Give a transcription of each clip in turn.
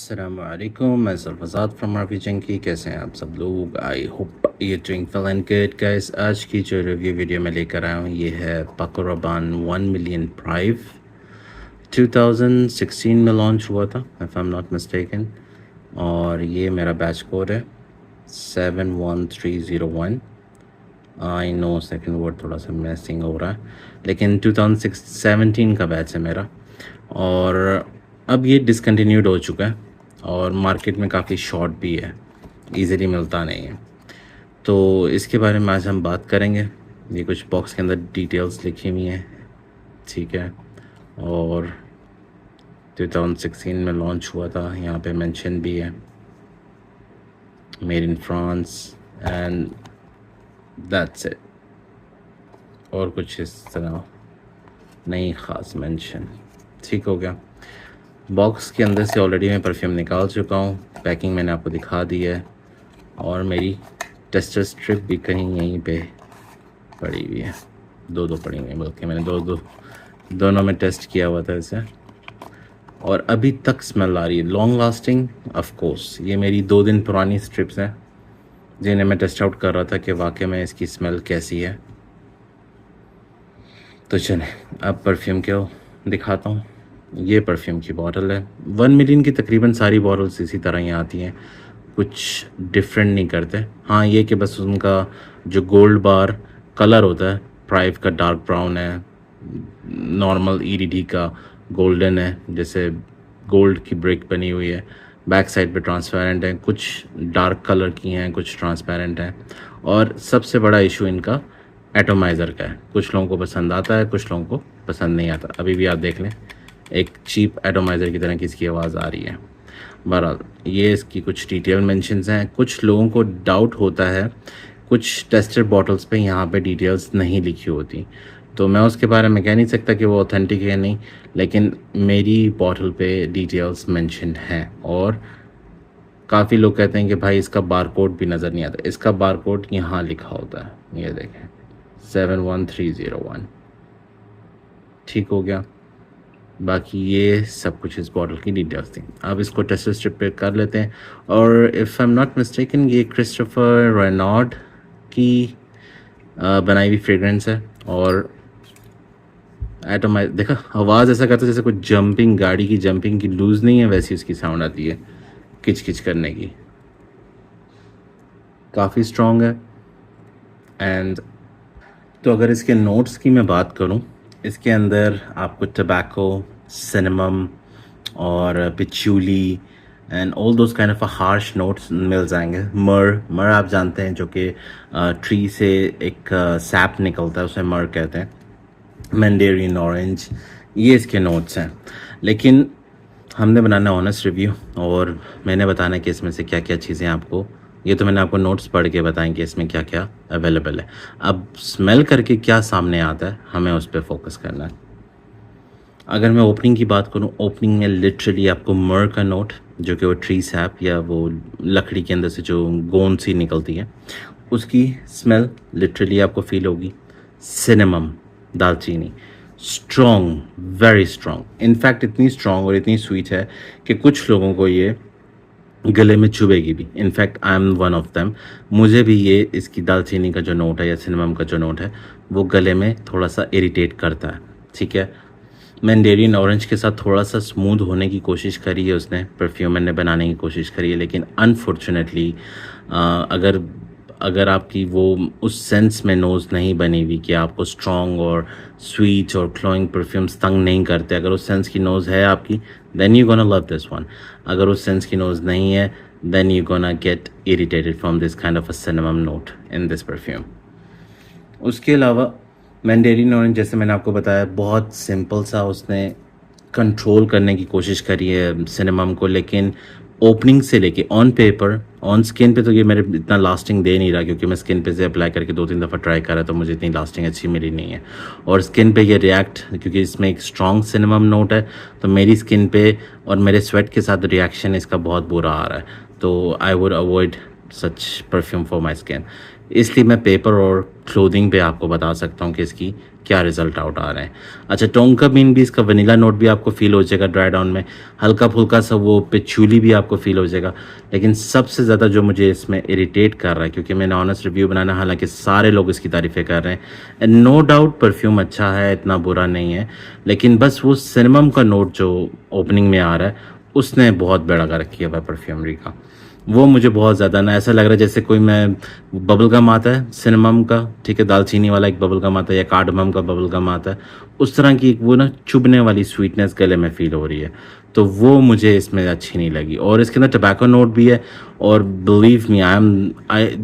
अस्सलामुअलैकुम, मैं सरफज़ाद from Rafi junkie. कैसे हैं आप सब लोग? आई होप ये doing well and good guys. आज की जो रिव्यू वीडियो मैं लेकर आया हूँ ये है पाको रबान 1 मिलियन प्राइव। 2016 में लॉन्च हुआ था if I am not mistaken, और ये मेरा बैच कोड है 71301। आई नो सेकंड वर्ड थोड़ा सा मैसिंग हो रहा है, लेकिन 2017 का बैच है मेरा, और अब ये डिसकंटिन्यूड हो चुका है और मार्केट में काफ़ी शॉर्ट भी है, इजीली मिलता नहीं है। तो इसके बारे में आज हम बात करेंगे। ये कुछ बॉक्स के अंदर डिटेल्स लिखी हुई हैं, ठीक है, और 2016 में लॉन्च हुआ था, यहाँ पे मेंशन भी है made in France and that's it. और कुछ इस तरह नहीं ख़ास मेंशन। ठीक हो गया। बॉक्स के अंदर से ऑलरेडी मैं परफ्यूम निकाल चुका हूँ, पैकिंग मैंने आपको दिखा दी है, और मेरी टेस्टर स्ट्रिप भी कहीं यहीं पे पड़ी हुई है। दो पड़ी हुई है, बल्कि मैंने दोनों में टेस्ट किया हुआ था इसे, और अभी तक स्मेल आ रही है। Long lasting of course. ये मेरी 2 दिन पुरानी स्ट्रिप्स हैं जिन्हें मैं टेस्ट आउट कर रहा था कि वाकई में इसकी स्मेल कैसी है। तो चलें अब परफ्यूम को दिखाता हूँ। ये परफ्यूम की बॉटल है। 1 मिलियन की तकरीबन सारी बॉटल्स इसी तरह ही आती हैं, कुछ डिफरेंट नहीं करते। हाँ, ये कि बस उनका जो गोल्ड बार कलर होता है, प्राइव का डार्क ब्राउन है, नॉर्मल ईडीडी का गोल्डन है, जैसे गोल्ड की ब्रिक बनी हुई है। बैक साइड पे ट्रांसपेरेंट है, कुछ डार्क कलर की हैं, कुछ ट्रांसपेरेंट हैं, और सबसे बड़ा इशू इनका एटोमाइज़र का है। कुछ लोगों को पसंद आता है, कुछ लोगों को पसंद नहीं आता। अभी भी आप देख लें, एक चीप एटोमाइज़र की तरह की इसकी आवाज़ आ रही है। बहरहाल ये इसकी कुछ डिटेल मेंशंस हैं। कुछ लोगों को डाउट होता है, कुछ टेस्टर बॉटल्स पे यहाँ पे डिटेल्स नहीं लिखी होती, तो मैं उसके बारे में कह नहीं सकता कि वो ऑथेंटिक है नहीं, लेकिन मेरी बॉटल पे डिटेल्स मेंशन हैं। और काफ़ी लोग कहते हैं कि भाई इसका बारकोड भी नज़र नहीं आता। इसका बारकोड यहाँ लिखा होता है, ये देखें 71301। ठीक हो गया। बाकी ये सब कुछ इस बॉटल की डिटेल्स थी। अब इसको टेस्टर स्ट्रिप पे कर लेते हैं। और if I am not mistaken ये क्रिस्टोफर रेनॉल्ड की बनाई हुई फ्रेगरेंस है, और एटोमाइज देखा, आवाज़ ऐसा करता है जैसे कुछ जंपिंग, गाड़ी की जंपिंग की लूज़ नहीं है वैसी उसकी साउंड आती है, किच किच करने की। काफ़ी स्ट्रॉन्ग है। एंड तो अगर इसके नोट्स की मैं बात करूं, इसके अंदर आपको टबैको, सिनेमम और patchouli and all those kind of harsh notes मिल जाएंगे। मर आप जानते हैं, जो कि ट्री से एक सैप निकलता है, उसे मर कहते हैं। मैंडेरिन ऑरेंज, ये इसके नोट्स हैं। लेकिन हमने बनाना ऑनेस्ट रिव्यू, और मैंने बताना कि इसमें से क्या क्या चीज़ें आपको, ये तो मैंने आपको नोट्स पढ़ के बताएं कि इसमें क्या क्या अवेलेबल है। अब स्मेल करके क्या सामने आता है, हमें उस पर फोकस करना है। अगर मैं ओपनिंग की बात करूं, ओपनिंग में लिटरली आपको मर का नोट, जो कि वो ट्री सैप या वो लकड़ी के अंदर से जो गोंद सी निकलती है, उसकी स्मेल लिटरली आपको फील होगी। सिनेमम, दालचीनी, स्ट्रॉन्ग, वेरी स्ट्रॉन्ग। इनफैक्ट इतनी स्ट्रॉन्ग और इतनी स्वीट है कि कुछ लोगों को ये गले में चुभेगी भी। In fact I am one of them. मुझे भी ये इसकी दालचीनी का जो नोट है या सिनेमम का जो नोट है, वो गले में थोड़ा सा इरिटेट करता है। ठीक है, मैंडेरिन ऑरेंज के साथ थोड़ा सा स्मूथ होने की कोशिश करी है उसने, परफ्यूम ने बनाने की कोशिश करी है, लेकिन अनफॉर्चुनेटली अगर आपकी वो उस सेंस में नोज़ नहीं बनी हुई कि आपको स्ट्रॉन्ग और स्वीट और क्लोइंग परफ्यूम्स तंग नहीं करते, अगर उस सेंस की नोज़ है आपकी, then you gonna love this one. अगर उस सेंस की नोज़ नहीं है, then you gonna get irritated from this kind of a cinnamon note in this perfume. उसके अलावा मैंडेरिन ऑरेंज, जैसे मैंने आपको बताया, बहुत सिंपल सा उसने कंट्रोल करने की कोशिश करी है सिनेमम को, लेकिन ओपनिंग से लेके ऑन पेपर, ऑन स्किन पे तो ये मेरे इतना लास्टिंग दे नहीं रहा, क्योंकि मैं स्किन पे से अप्लाई करके 2-3 दफ़ा ट्राई करा तो मुझे इतनी लास्टिंग अच्छी मिली नहीं है। और स्किन पे ये रिएक्ट, क्योंकि इसमें एक स्ट्रॉन्ग सिनेमम नोट है, तो मेरी स्किन पे और मेरे स्वेट के साथ रिएक्शन इसका बहुत बुरा आ रहा है। तो I would avoid such perfume for my skin, इसलिए मैं पेपर और क्लोथिंग पे आपको बता सकता हूँ कि इसकी क्या रिजल्ट आउट आ रहे हैं। अच्छा, टोंका बीन भी, इसका वनीला नोट भी आपको फील हो जाएगा ड्राई डाउन में, हल्का फुल्का सा वो पिचूली भी आपको फील हो जाएगा। लेकिन सबसे ज़्यादा जो मुझे इसमें इरिटेट कर रहा है, क्योंकि मैंने ऑनेस्ट रिव्यू बनाना, हालांकि सारे लोग इसकी तारीफ़ें कर रहे हैं, एंड नो डाउट परफ्यूम अच्छा है, इतना बुरा नहीं है, लेकिन बस वो सिनेमम का नोट जो ओपनिंग में आ रहा है उसने बहुत बेड़ा गर्क किया हुआ परफ्यूमरी का। वो मुझे बहुत ज़्यादा ना ऐसा लग रहा है जैसे कोई, मैं बबल गम आता है सिनेमम का, ठीक है, दालचीनी वाला एक बबल गम आता है या कार्डमम का बबल गम आता है, उस तरह की एक वो ना चुभने वाली स्वीटनेस गले में फ़ील हो रही है, तो वो मुझे इसमें अच्छी नहीं लगी। और इसके अंदर टबैको नोट भी है, और बिलीव मी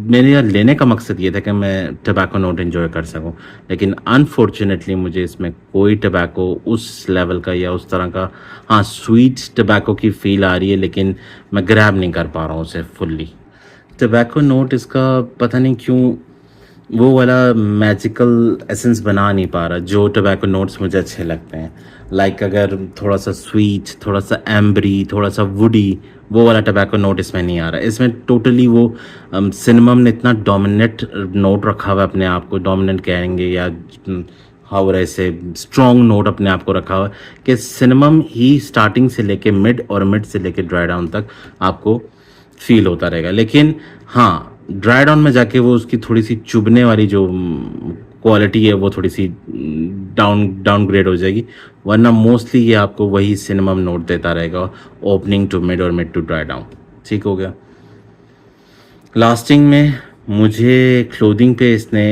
मेरे यहाँ लेने का मकसद ये था कि मैं टबैको नोट एंजॉय कर सकूं, लेकिन अनफॉर्चुनेटली मुझे इसमें कोई टबैको उस लेवल का या उस तरह का, हाँ स्वीट टबैको की फ़ील आ रही है, लेकिन मैं ग्रैब नहीं कर पा रहा हूँ उसे फुल्ली। टबैको नोट इसका पता नहीं क्यों वो वाला मैजिकल एसेंस बना नहीं पा रहा जो टबैको नोट्स मुझे अच्छे लगते हैं। लाइक अगर थोड़ा सा स्वीट, थोड़ा सा एम्बरी, थोड़ा सा वुडी, वो वाला टबैको नोट इसमें नहीं आ रहा है। इसमें टोटली वो सिनेमम ने इतना डोमिनेट नोट रखा हुआ है अपने आप को, डोमिनेंट कहेंगे या और ऐसे स्ट्रॉन्ग नोट अपने आप को रखा हुआ है कि सिनेमम ही स्टार्टिंग से लेके मिड और मिड से लेके ड्राई डाउन तक आपको फील होता रहेगा। लेकिन हाँ, ड्राई डाउन में जाके वो उसकी थोड़ी सी चुभने वाली जो क्वालिटी है वो थोड़ी सी डाउनग्रेड हो जाएगी, वरना मोस्टली ये आपको वही सिनेमम नोट देता रहेगा ओपनिंग टू मिड और मिड टू ड्राई डाउन। ठीक हो गया। लास्टिंग में मुझे क्लोथिंग पे इसने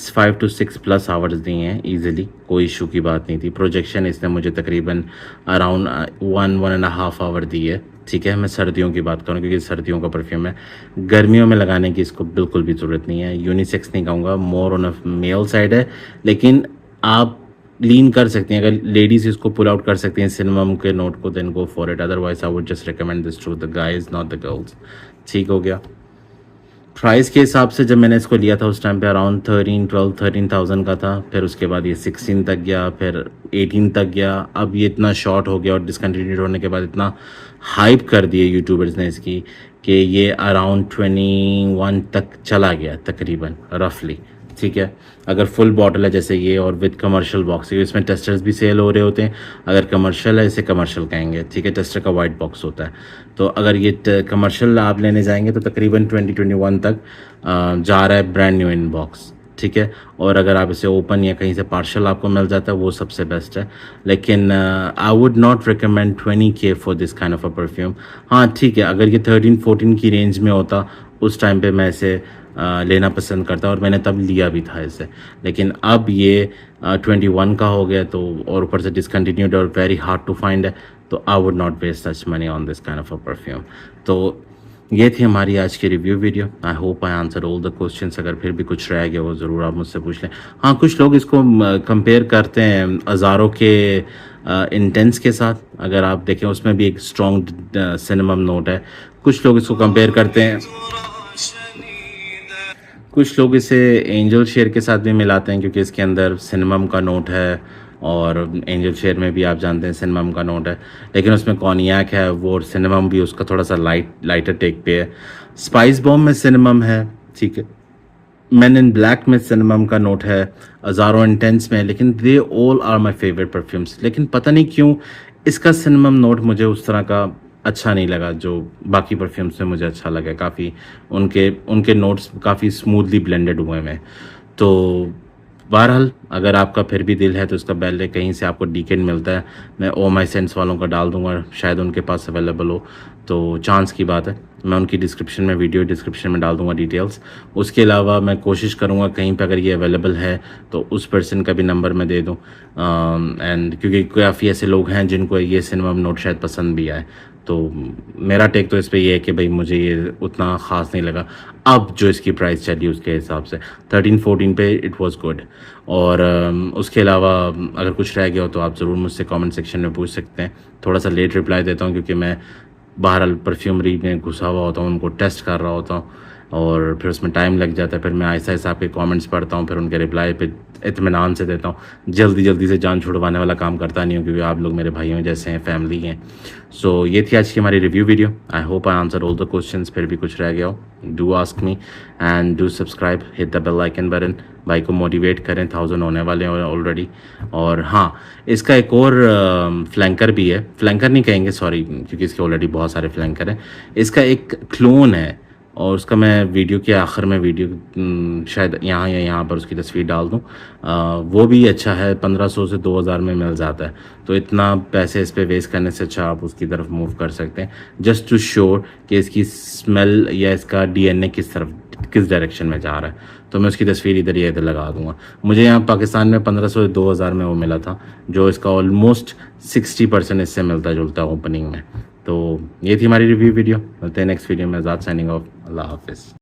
5 to 6 प्लस आवर्स दिए हैं ईजिली, कोई इशू की बात नहीं थी। प्रोजेक्शन इसने मुझे तकरीबन अराउंड 1.5 आवर दी है। ठीक है, मैं सर्दियों की बात करूँ क्योंकि सर्दियों का परफ्यूम है, गर्मियों में लगाने की इसको बिल्कुल भी ज़रूरत नहीं है। यूनिसेक्स नहीं कहूँगा, more on a male side है, लेकिन आप लीन कर सकती हैं, अगर लेडीज़ इसको पुल आउट कर सकती हैं सिनेमम के नोट को, then go for it, otherwise I would just recommend this to the guys not the girls. ठीक हो गया। प्राइस के हिसाब से जब मैंने इसको लिया था उस टाइम पे अराउंड 13,000 का था, फिर उसके बाद ये 16 तक गया, फिर 18 तक गया, अब ये इतना शॉर्ट हो गया और डिसकंटिन्यूड होने के बाद इतना हाइप कर दिए यूट्यूबर्स ने इसकी कि ये अराउंड 21 तक चला गया तकरीबन रफली। ठीक है, अगर फुल बॉटल है जैसे ये और विद कमर्शियल बॉक्स, इसमें टेस्टर्स भी सेल हो रहे होते हैं, अगर कमर्शियल है इसे कमर्शियल कहेंगे। ठीक है, टेस्टर का वाइट बॉक्स होता है, तो अगर ये कमर्शियल आप लेने जाएंगे तो तकरीबन 2021 तक जा रहा है ब्रांड न्यू इन बॉक्स। ठीक है, और अगर आप इसे ओपन या कहीं से पार्शल आपको मिल जाता है वो सबसे बेस्ट है, लेकिन आई would not recommend 20K for this kind of a perfume. हाँ ठीक है, अगर ये 13-14 की रेंज में होता उस टाइम पे मैं इसे लेना पसंद करता, और मैंने तब लिया भी था इसे, लेकिन अब ये 21 का हो गया, तो और ऊपर से डिसकंटिन्यूड और वेरी हार्ड टू फाइंड है, तो I would not waste such money on this kind of a perfume. तो ये थी हमारी आज की review video. I hope I answer all the questions. अगर फिर भी कुछ रह गया वो ज़रूर आप मुझसे पूछ लें। हाँ, कुछ लोग इसको कंपेयर करते हैं अज़ारो के इंटेंस के साथ, अगर आप देखें उसमें भी एक स्ट्रॉन्ग सिनेमम नोट है। कुछ लोग इसको कंपेयर करते हैं, कुछ लोग इसे एंजल शेयर के साथ भी मिलाते हैं क्योंकि इसके अंदर सिनेमम का नोट है, और एंजल शेयर में भी आप जानते हैं सिनेमम का नोट है, लेकिन उसमें कॉनियाक है वो, और सिनेमम भी उसका थोड़ा सा लाइटर टेक पे है। स्पाइस बॉम्ब में सिनेमम है, ठीक है, मैन इन ब्लैक में सिनेमम का नोट है, अज़ारो इंटेंस में, लेकिन they all are my favourite perfumes. लेकिन पता नहीं क्यों इसका सिनेमम नोट मुझे उस तरह का अच्छा नहीं लगा जो बाकी परफ्यूम्स में मुझे अच्छा लगा। काफ़ी उनके नोट्स काफ़ी स्मूथली ब्लेंडेड हुए हैं। तो बहरहाल अगर आपका फिर भी दिल है तो इसका बैल कहीं से आपको डीकेन मिलता है, मैं ओ माई सेंस वालों का डाल दूंगा, शायद उनके पास अवेलेबल हो, तो चांस की बात है। मैं उनकी डिस्क्रिप्शन में, वीडियो डिस्क्रिप्शन में डाल दूंगा डिटेल्स। उसके अलावा मैं कोशिश करूंगा कहीं पे अगर ये अवेलेबल है तो उस पर्सन का भी नंबर मैं दे दूं, एंड क्योंकि काफ़ी ऐसे लोग हैं जिनको ये सिनेमा नोट शायद पसंद भी आए। तो मेरा टेक तो इस पर यह है कि भाई मुझे ये उतना ख़ास नहीं लगा। अब जो इसकी प्राइस चली उसके हिसाब से 13-14 पे इट वाज गुड। और उसके अलावा अगर कुछ रह गया हो तो आप ज़रूर मुझसे कमेंट सेक्शन में पूछ सकते हैं। थोड़ा सा लेट रिप्लाई देता हूँ क्योंकि मैं बहरहाल परफ्यूमरी में घुसा हुआ होता हूँ, उनको टेस्ट कर रहा होता हूँ, और फिर उसमें टाइम लग जाता है। फिर मैं आहिस्ता आहिस्ता आपके कमेंट्स पढ़ता हूँ, फिर उनके रिप्लाई पे इत्मीनान से देता हूँ। जल्दी जल्दी से जान छुड़वाने वाला काम करता नहीं हूँ, क्योंकि आप लोग मेरे भाइयों जैसे हैं, फैमिली हैं। सो ये थी आज की हमारी review video. I hope I answer all the questions. फिर भी कुछ रह गया हो, do ask me and do subscribe, hit the bell icon button. भाई को मोटिवेट करें, 1000 होने वाले हैं ऑलरेडी। और हाँ, इसका एक और फ्लैंकर भी है, फ्लैंकर नहीं कहेंगे सॉरी, क्योंकि इसके ऑलरेडी बहुत सारे फ्लैंकर हैं। इसका एक क्लोन है, और उसका मैं वीडियो के आखिर में शायद यहाँ या यहाँ पर उसकी तस्वीर डाल दूँ। वो भी अच्छा है, 1500 से 2000 में मिल जाता है। तो इतना पैसे इस पे वेस्ट करने से अच्छा आप उसकी तरफ मूव कर सकते हैं, जस्ट टू श्योर कि इसकी स्मेल या इसका डीएनए किस डायरेक्शन में जा रहा है। तो मैं उसकी तस्वीर इधर या इधर लगा दूंगा। मुझे यहाँ पाकिस्तान में 1500 से 2000 में वो मिला था, जो इसका ऑलमोस्ट 60% इससे मिलता जुलता ओपनिंग में। तो ये थी हमारी रिव्यू वीडियो। मिलते हैं नेक्स्ट वीडियो में। आज़ाद साइनिंग ऑफ। अल्लाह हाफिज़।